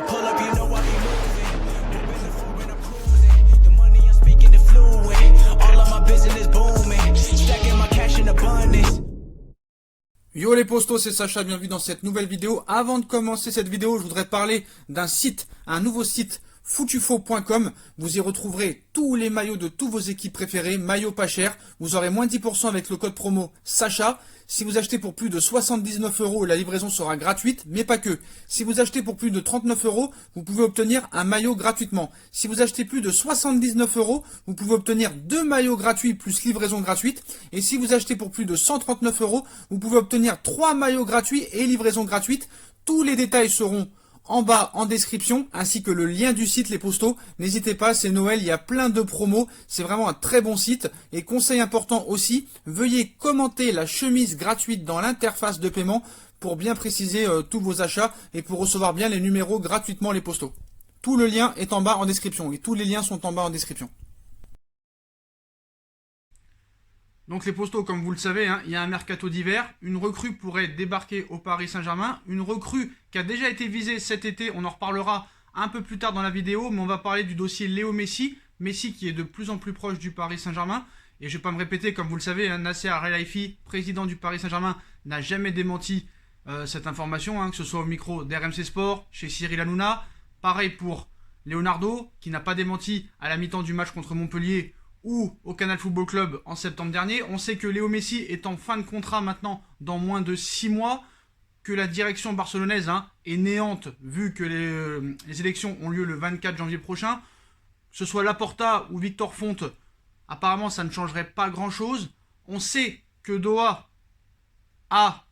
I pull up, you know I be moving. Moving the floor and I'm cruising. The money I'm speaking is fluent. All of my business booming. Stacking my cash in abundance. Yo les postos, c'est Sacha, bienvenue dans cette nouvelle vidéo. Avant de commencer cette vidéo, je voudrais parler d'un site, un nouveau site, footufo.com. Vous y retrouverez tous les maillots de tous vos équipes préférées, maillots pas chers. Vous aurez moins 10% avec le code promo Sacha. Si vous achetez pour plus de 79 €, la livraison sera gratuite, mais pas que. Si vous achetez pour plus de 39 €, vous pouvez obtenir un maillot gratuitement. Si vous achetez plus de 79 €, vous pouvez obtenir 2 maillots gratuits plus livraison gratuite. Et si vous achetez pour plus de 139 €, vous pouvez obtenir 3 maillots gratuits et livraison gratuite. Tous les détails seront en bas en description, ainsi que le lien du site les postos. N'hésitez pas, c'est Noël, il y a plein de promos, c'est vraiment un très bon site. Et conseil important aussi, veuillez commenter la chemise gratuite dans l'interface de paiement pour bien préciser tous vos achats et pour recevoir bien les numéros gratuitement les postos. Tout le lien est en bas en description et tous les liens sont en bas en description. Donc les postos, comme vous le savez, il y a un mercato d'hiver. Une recrue pourrait débarquer au Paris Saint-Germain. Une recrue qui a déjà été visée cet été. On en reparlera un peu plus tard dans la vidéo. Mais on va parler du dossier Léo Messi. Messi qui est de plus en plus proche du Paris Saint-Germain. Et je ne vais pas me répéter, comme vous le savez, Nasser Al-Khelaifi, président du Paris Saint-Germain, n'a jamais démenti cette information. Que ce soit au micro d'RMC Sport, chez Cyril Hanouna. Pareil pour Leonardo, qui n'a pas démenti à la mi-temps du match contre Montpellier ou au Canal Football Club en septembre dernier. On sait que Léo Messi est en fin de contrat maintenant dans moins de 6 mois, que la direction barcelonaise est néante vu que les élections ont lieu le 24 janvier prochain. Que ce soit Laporta ou Victor Font, apparemment ça ne changerait pas grand-chose. On sait que Doha a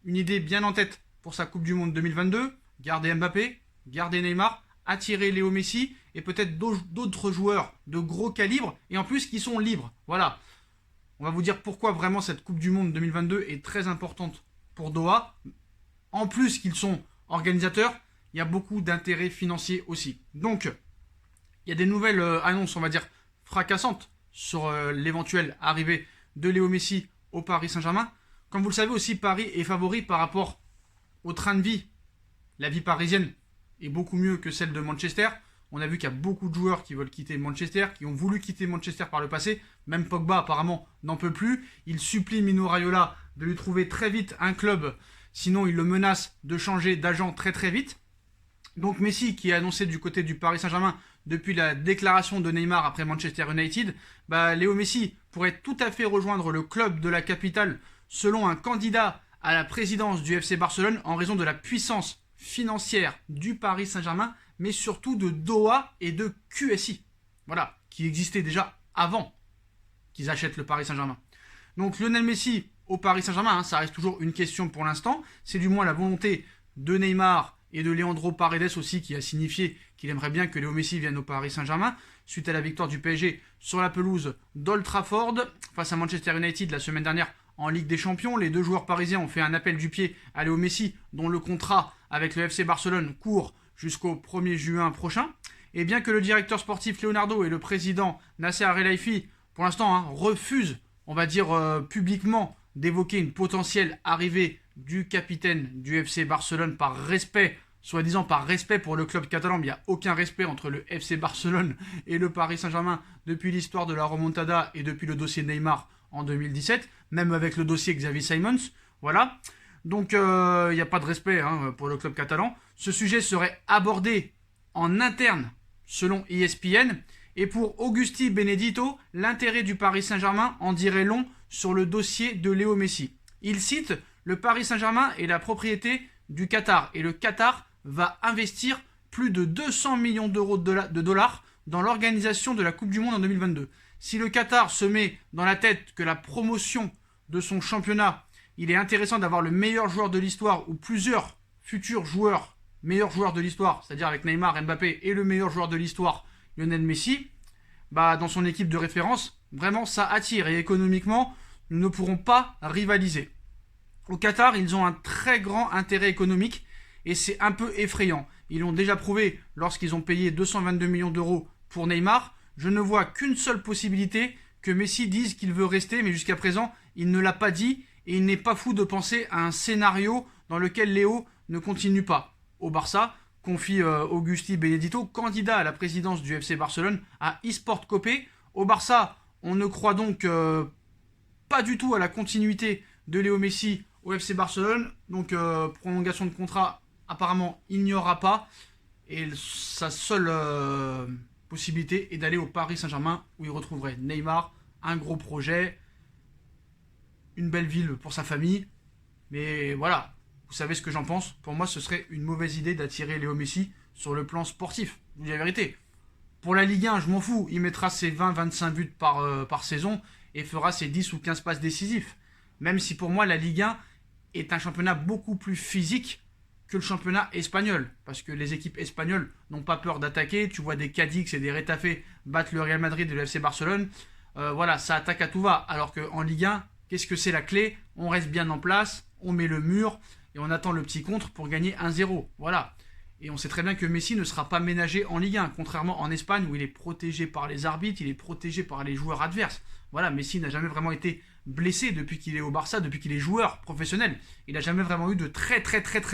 une idée bien en tête pour sa Coupe du Monde 2022, garder Mbappé, garder Neymar, attirer Léo Messi et peut-être d'autres joueurs de gros calibre et en plus qui sont libres. Voilà. On va vous dire pourquoi vraiment cette Coupe du Monde 2022 est très importante pour Doha. En plus qu'ils sont organisateurs, il y a beaucoup d'intérêts financiers aussi. Donc, il y a des nouvelles annonces, on va dire, fracassantes sur l'éventuelle arrivée de Léo Messi au Paris Saint-Germain. Comme vous le savez aussi, Paris est favori par rapport au train de vie. La vie parisienne est beaucoup mieux que celle de Manchester. On a vu qu'il y a beaucoup de joueurs qui veulent quitter Manchester, qui ont voulu quitter Manchester par le passé. Même Pogba, apparemment, n'en peut plus. Il supplie Mino Raiola de lui trouver très vite un club. Sinon, il le menace de changer d'agent très très vite. Donc Messi, qui est annoncé du côté du Paris Saint-Germain depuis la déclaration de Neymar après Manchester United, Léo Messi pourrait tout à fait rejoindre le club de la capitale selon un candidat à la présidence du FC Barcelone en raison de la puissance financière du Paris Saint-Germain, mais surtout de Doha et de QSI, voilà, qui existaient déjà avant qu'ils achètent le Paris Saint-Germain. Donc Lionel Messi au Paris Saint-Germain, ça reste toujours une question pour l'instant, c'est du moins la volonté de Neymar et de Leandro Paredes aussi qui a signifié qu'il aimerait bien que Léo Messi vienne au Paris Saint-Germain, suite à la victoire du PSG sur la pelouse d'Old Trafford face à Manchester United la semaine dernière en Ligue des Champions. Les deux joueurs parisiens ont fait un appel du pied à Léo Messi, dont le contrat avec le FC Barcelone court jusqu'au 1er juin prochain. Et bien que le directeur sportif Leonardo et le président Nasser Al-Khelaifi, pour l'instant, refusent, on va dire publiquement, d'évoquer une potentielle arrivée du capitaine du FC Barcelone par respect, soi-disant par respect pour le club catalan, mais il n'y a aucun respect entre le FC Barcelone et le Paris Saint-Germain depuis l'histoire de la remontada et depuis le dossier Neymar en 2017, même avec le dossier Xavi Simons, voilà. Donc il n'y a pas de respect pour le club catalan. Ce sujet serait abordé en interne selon ESPN. Et pour Augusti Benedito, l'intérêt du Paris Saint-Germain en dirait long sur le dossier de Léo Messi. Il cite « Le Paris Saint-Germain est la propriété du Qatar et le Qatar va investir plus de 200 millions d'euros de dollars dans l'organisation de la Coupe du Monde en 2022. Si le Qatar se met dans la tête que la promotion de son championnat, il est intéressant d'avoir le meilleur joueur de l'histoire ou plusieurs futurs joueurs, meilleurs joueurs de l'histoire, c'est-à-dire avec Neymar, Mbappé et le meilleur joueur de l'histoire, Lionel Messi, dans son équipe de référence, vraiment ça attire et économiquement, nous ne pourrons pas rivaliser. Au Qatar, ils ont un très grand intérêt économique et c'est un peu effrayant. Ils l'ont déjà prouvé lorsqu'ils ont payé 222 millions d'euros pour Neymar. Je ne vois qu'une seule possibilité, que Messi dise qu'il veut rester, mais jusqu'à présent, il ne l'a pas dit et il n'est pas fou de penser à un scénario dans lequel Léo ne continue pas au Barça, confie Augusti Benedetto, candidat à la présidence du FC Barcelone, à eSport Copé. Au Barça, on ne croit donc pas du tout à la continuité de Léo Messi au FC Barcelone. Donc prolongation de contrat, apparemment, il n'y aura pas. Et sa seule possibilité est d'aller au Paris Saint-Germain, où il retrouverait Neymar, un gros projet, une belle ville pour sa famille. Mais voilà, vous savez ce que j'en pense. Pour moi, ce serait une mauvaise idée d'attirer Léo Messi sur le plan sportif. Je vous dis la vérité. Pour la Ligue 1, je m'en fous. Il mettra ses 20-25 buts par saison et fera ses 10 ou 15 passes décisifs. Même si pour moi, la Ligue 1 est un championnat beaucoup plus physique que le championnat espagnol. Parce que les équipes espagnoles n'ont pas peur d'attaquer. Tu vois des Cadix et des Retafe battre le Real Madrid et le FC Barcelone. Voilà, ça attaque à tout va. Alors qu'en Ligue 1, qu'est-ce que c'est la clé? On reste bien en place, on met le mur et on attend le petit contre pour gagner 1-0. Voilà. Et on sait très bien que Messi ne sera pas ménagé en Ligue 1, contrairement en Espagne où il est protégé par les arbitres, il est protégé par les joueurs adverses. Voilà, Messi n'a jamais vraiment été blessé depuis qu'il est au Barça, depuis qu'il est joueur professionnel. Il n'a jamais vraiment eu de très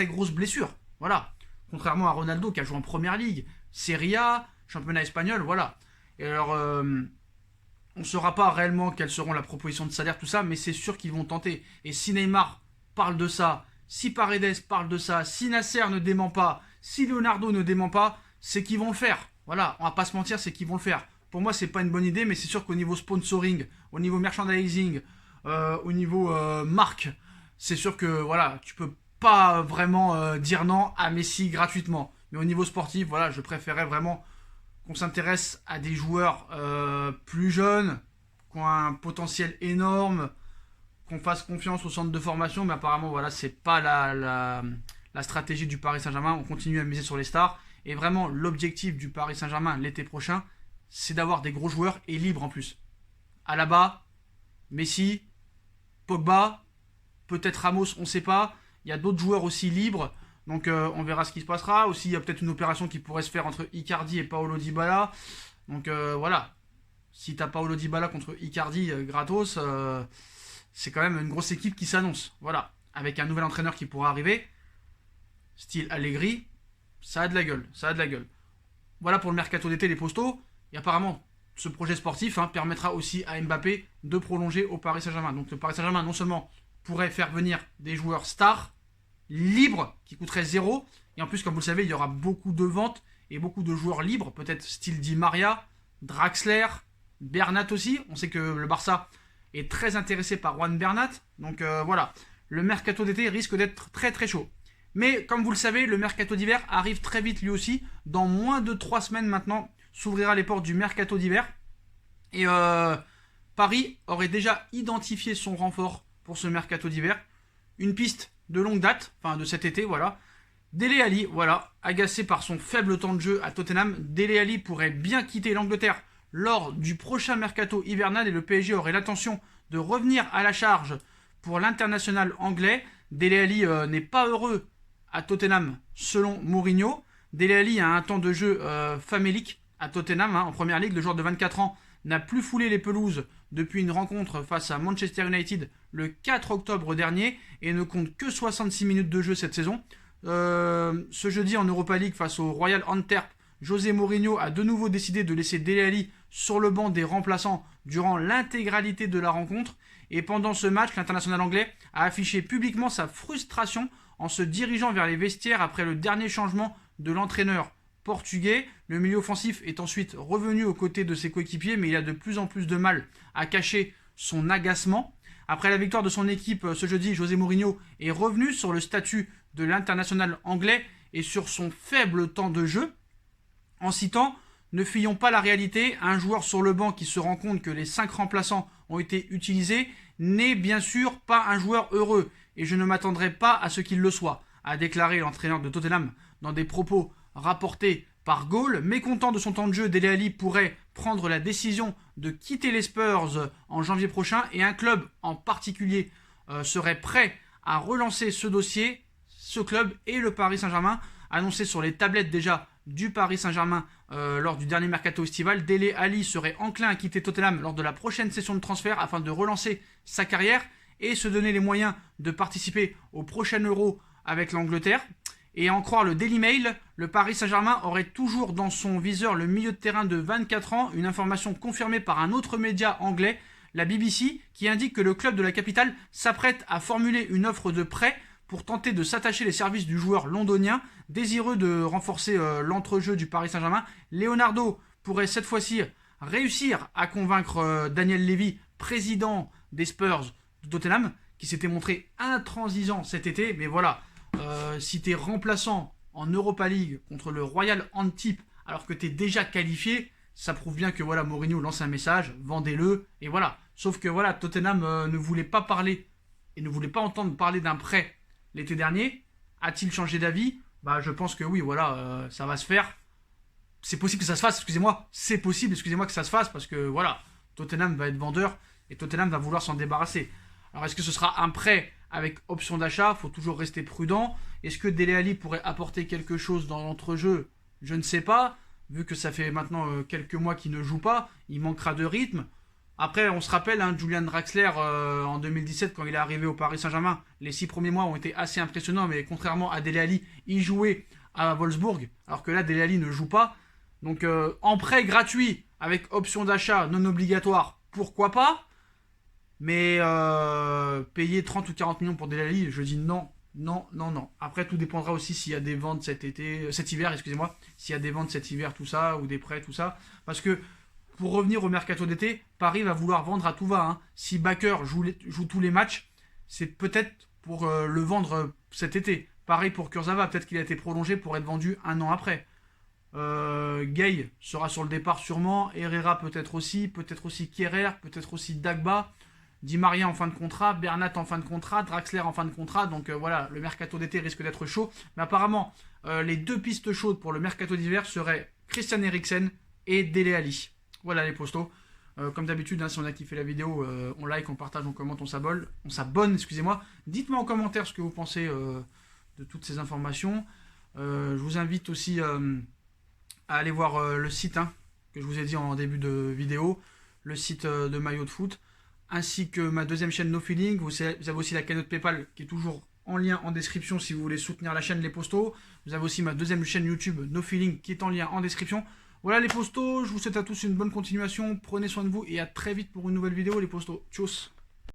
grosses blessures. Voilà. Contrairement à Ronaldo qui a joué en Première Ligue, Serie A, championnat espagnol, voilà. Et alors, on ne saura pas réellement quelles seront la proposition de salaire, tout ça, mais c'est sûr qu'ils vont tenter. Et si Neymar parle de ça, si Paredes parle de ça, si Nasser ne dément pas, si Leonardo ne dément pas, c'est qu'ils vont le faire. Voilà, on va pas se mentir, c'est qu'ils vont le faire. Pour moi, c'est pas une bonne idée, mais c'est sûr qu'au niveau sponsoring, au niveau merchandising, au niveau marque, c'est sûr que voilà, tu peux pas vraiment dire non à Messi gratuitement. Mais au niveau sportif, voilà, je préférais vraiment qu'on s'intéresse à des joueurs plus jeunes, qui ont un potentiel énorme, qu'on fasse confiance au centre de formation, mais apparemment, voilà, c'est pas la stratégie du Paris Saint-Germain. On continue à miser sur les stars. Et vraiment, l'objectif du Paris Saint-Germain l'été prochain, c'est d'avoir des gros joueurs et libres en plus. Alaba, Messi, Pogba, peut-être Ramos, on ne sait pas. Il y a d'autres joueurs aussi libres. Donc on verra ce qui se passera. Aussi, il y a peut-être une opération qui pourrait se faire entre Icardi et Paulo Dybala. Donc voilà. Si tu as Paulo Dybala contre Icardi gratos, c'est quand même une grosse équipe qui s'annonce. Voilà. Avec un nouvel entraîneur qui pourra arriver, style Allegri, ça a de la gueule. Ça a de la gueule. Voilà pour le mercato d'été, les postos. Et apparemment, ce projet sportif permettra aussi à Mbappé de prolonger au Paris Saint-Germain. Donc le Paris Saint-Germain, non seulement pourrait faire venir des joueurs stars, libres, qui coûteraient 0, et en plus, comme vous le savez, il y aura beaucoup de ventes et beaucoup de joueurs libres, peut-être style Di Maria, Draxler, Bernat aussi. On sait que le Barça est très intéressé par Juan Bernat. Donc voilà, le mercato d'été risque d'être très chaud. Mais comme vous le savez, le mercato d'hiver arrive très vite lui aussi. Dans moins de 3 semaines maintenant, s'ouvrira les portes du mercato d'hiver. Et Paris aurait déjà identifié son renfort pour ce mercato d'hiver. Une piste de longue date, enfin de cet été, voilà. Dele Alli, voilà, agacé par son faible temps de jeu à Tottenham, Dele Alli pourrait bien quitter l'Angleterre lors du prochain mercato hivernal et le PSG aurait l'intention de revenir à la charge pour l'international anglais. Dele Alli n'est pas heureux à Tottenham selon Mourinho. Dele Alli a un temps de jeu famélique à Tottenham en première ligue. Le joueur de 24 ans n'a plus foulé les pelouses depuis une rencontre face à Manchester United le 4 octobre dernier et ne compte que 66 minutes de jeu cette saison. Ce jeudi en Europa League face au Royal Antwerp, José Mourinho a de nouveau décidé de laisser Dele Alli sur le banc des remplaçants durant l'intégralité de la rencontre. Et pendant ce match, l'international anglais a affiché publiquement sa frustration en se dirigeant vers les vestiaires après le dernier changement de l'entraîneur portugais. Le milieu offensif est ensuite revenu aux côtés de ses coéquipiers, mais il a de plus en plus de mal à cacher son agacement. Après la victoire de son équipe ce jeudi, José Mourinho est revenu sur le statut de l'international anglais et sur son faible temps de jeu, en citant « Ne fuyons pas la réalité, un joueur sur le banc qui se rend compte que les 5 remplaçants ont été utilisés n'est bien sûr pas un joueur heureux, et je ne m'attendrai pas à ce qu'il le soit », a déclaré l'entraîneur de Tottenham dans des propos rapportés par Goal. Mécontent de son temps de jeu, Dele Alli pourrait prendre la décision de quitter les Spurs en janvier prochain et un club en particulier serait prêt à relancer ce dossier. Ce club est le Paris Saint-Germain, annoncé sur les tablettes déjà du Paris Saint-Germain lors du dernier mercato estival. Dele Alli serait enclin à quitter Tottenham lors de la prochaine session de transfert afin de relancer sa carrière et se donner les moyens de participer au prochain Euro avec l'Angleterre. Et à en croire le Daily Mail, le Paris Saint-Germain aurait toujours dans son viseur le milieu de terrain de 24 ans, une information confirmée par un autre média anglais, la BBC, qui indique que le club de la capitale s'apprête à formuler une offre de prêt pour tenter de s'attacher les services du joueur londonien, désireux de renforcer l'entrejeu du Paris Saint-Germain. Leonardo pourrait cette fois-ci réussir à convaincre Daniel Levy, président des Spurs de Tottenham, qui s'était montré intransigeant cet été, mais voilà. Si tu es remplaçant en Europa League contre le Royal Antibes alors que tu es déjà qualifié, ça prouve bien que voilà, Mourinho lance un message, vendez-le, et voilà. Sauf que voilà, Tottenham ne voulait pas parler et ne voulait pas entendre parler d'un prêt l'été dernier. A-t-il changé d'avis? Bah, je pense que oui, voilà, ça va se faire. C'est possible que ça se fasse, excusez-moi. C'est possible, excusez-moi, que ça se fasse parce que voilà, Tottenham va être vendeur et Tottenham va vouloir s'en débarrasser. Alors, est-ce que ce sera un prêt avec option d'achat? Il faut toujours rester prudent. Est-ce que Dele Alli pourrait apporter quelque chose dans l'entrejeu? Je ne sais pas. Vu que ça fait maintenant quelques mois qu'il ne joue pas, il manquera de rythme. Après, on se rappelle, hein, Julian Draxler, en 2017, quand il est arrivé au Paris Saint-Germain, les 6 premiers mois ont été assez impressionnants, mais contrairement à Dele Alli, il jouait à Wolfsburg, alors que là, Dele Alli ne joue pas. Donc, en prêt gratuit, avec option d'achat non obligatoire, pourquoi pas? Mais payer 30 ou 40 millions pour Dele Alli, je dis non, non, non, non. Après, tout dépendra aussi s'il y a des ventes cet hiver, excusez-moi, s'il y a des ventes cet hiver, tout ça, ou des prêts, tout ça. Parce que, pour revenir au mercato d'été, Paris va vouloir vendre à tout va. Hein. Si Bakker joue tous les matchs, c'est peut-être pour le vendre cet été. Pareil pour Kurzawa, peut-être qu'il a été prolongé pour être vendu un an après. Gay sera sur le départ sûrement, Herrera peut-être aussi Kehrer, peut-être aussi Dagba, Di Maria en fin de contrat, Bernat en fin de contrat, Draxler en fin de contrat, donc voilà, le mercato d'été risque d'être chaud. Mais apparemment, les deux pistes chaudes pour le mercato d'hiver seraient Christian Eriksen et Dele Alli. Voilà les postos. Comme d'habitude, hein, si on a kiffé la vidéo, on like, on partage, on commente, on s'abonne, excusez-moi. Dites-moi en commentaire ce que vous pensez de toutes ces informations. Je vous invite aussi à aller voir le site, hein, que je vous ai dit en début de vidéo, le site de Maillot de Foot, ainsi que ma deuxième chaîne No Feeling. Vous avez aussi la cagnotte PayPal qui est toujours en lien en description si vous voulez soutenir la chaîne Les Postos. Vous avez aussi ma deuxième chaîne YouTube No Feeling qui est en lien en description. Voilà les postos, je vous souhaite à tous une bonne continuation, prenez soin de vous et à très vite pour une nouvelle vidéo les postos. Tchuss.